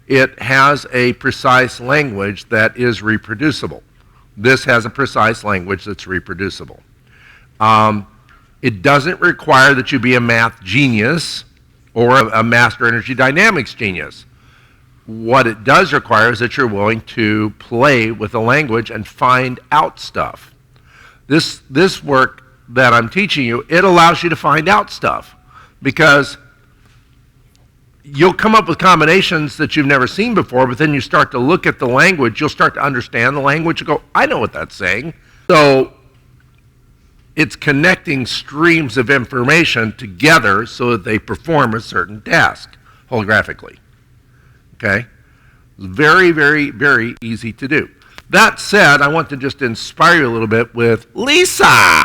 it has a precise language that is reproducible. This has a precise language that's reproducible. It doesn't require that you be a math genius or a master energy dynamics genius. What it does require is that you're willing to play with the language and find out stuff. This work that I'm teaching you, it allows you to find out stuff, because you'll come up with combinations that you've never seen before, but then you start to look at the language, you'll start to understand the language and go, I know what that's saying. So it's connecting streams of information together so that they perform a certain task holographically. Okay? Very, very, very easy to do. That said, I want to just inspire you a little bit with Lisa.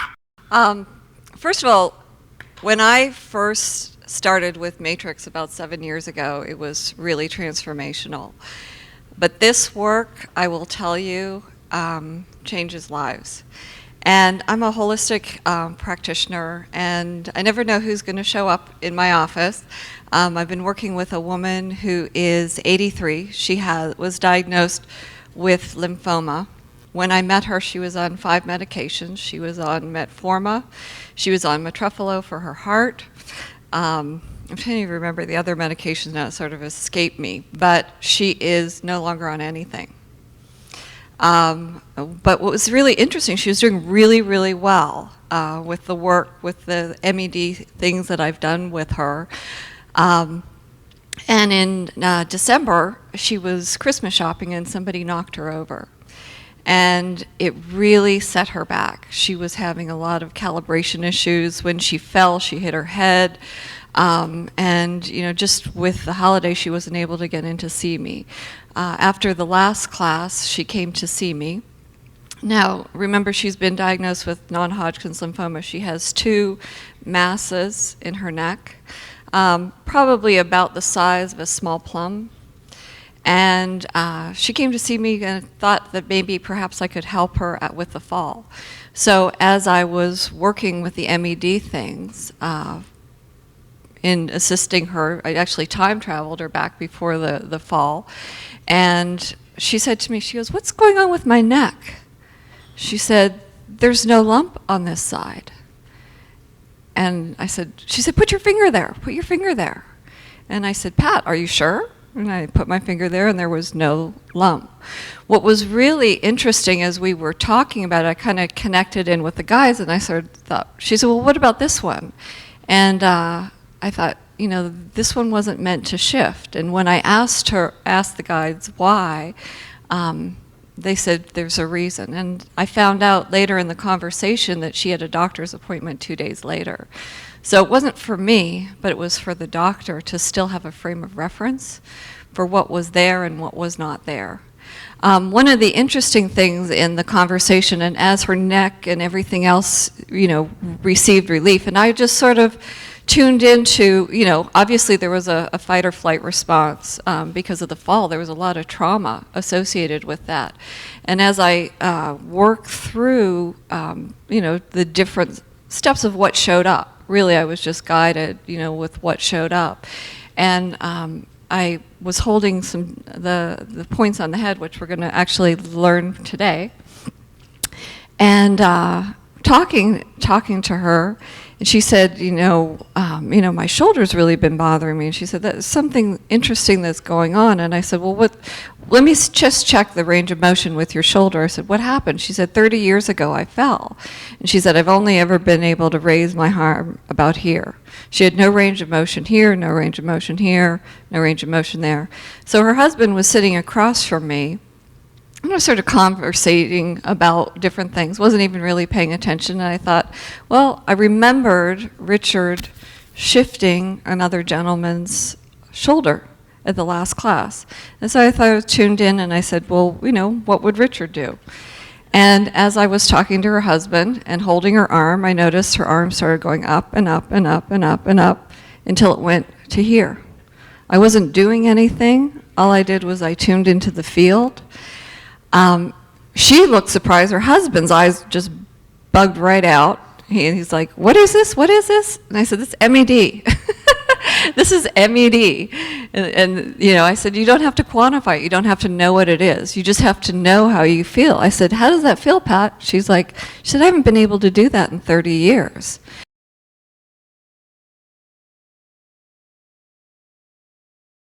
First of all, when I first started with Matrix about 7 years ago, it was really transformational. But this work, I will tell you, changes lives. And I'm a holistic practitioner, and I never know who's going to show up in my office. I've been working with a woman who is 83. She was diagnosed with lymphoma. When I met her, she was on 5 medications. She was on metformin. She was on metoprolol for her heart. I'm trying to remember the other medications now, it sort of escaped me. But she is no longer on anything. But what was really interesting, she was doing really, really well with the work, with the M.E.D things that I've done with her. And in December, she was Christmas shopping and somebody knocked her over. And it really set her back. She was having a lot of calibration issues. When she fell, she hit her head. And just with the holiday, she wasn't able to get in to see me. After the last class, she came to see me. Now, remember, she's been diagnosed with non-Hodgkin's lymphoma. She has 2 masses in her neck, probably about the size of a small plum. And she came to see me and thought that maybe perhaps I could help her with the fall. So as I was working with the M.E.D things, in assisting her, I actually time traveled her back before the fall. And she said to me, she goes, "What's going on with my neck?" She said, "There's no lump on this side." And she said, "Put your finger there, put your finger there." And I said, "Pat, are you sure?" And I put my finger there and there was no lump. What was really interesting as we were talking about it, I kind of connected in with the guys and I sort of thought, she said, "Well, what about this one?" And I thought, this one wasn't meant to shift. And when I asked the guides why, they said there's a reason. And I found out later in the conversation that she had a doctor's appointment 2 days later. So it wasn't for me, but it was for the doctor to still have a frame of reference for what was there and what was not there. One of the interesting things in the conversation, and as her neck and everything else, received relief, and I just sort of tuned into, obviously there was a fight or flight response because of the fall. There was a lot of trauma associated with that. And as I worked through, the different steps of what showed up, really I was just guided, with what showed up. And I was holding the points on the head, which we're going to actually learn today, and talking to her. And she said, my shoulder's really been bothering me. And she said, "There's something interesting that's going on." And I said, "Well, let me just check the range of motion with your shoulder." I said, "What happened?" She said, 30 years ago I fell. And she said, "I've only ever been able to raise my arm about here." She had no range of motion here, no range of motion here, no range of motion there. So her husband was sitting across from me. I was sort of conversating about different things, wasn't even really paying attention, and I thought, well, I remembered Richard shifting another gentleman's shoulder at the last class. And so I thought I was tuned in, and I said, well, what would Richard do? And as I was talking to her husband and holding her arm, I noticed her arm started going up and up and up and up and up until it went to here. I wasn't doing anything. All I did was I tuned into the field. She looked surprised. Her husband's eyes just bugged right out. He's like, "What is this? What is this?" And I said, "It's M.E.D." This is MED. And, you know, I said, you don't have to quantify it. You don't have to know what it is. You just have to know how you feel. I said, how does that feel, Pat? She said, I haven't been able to do that in 30 years.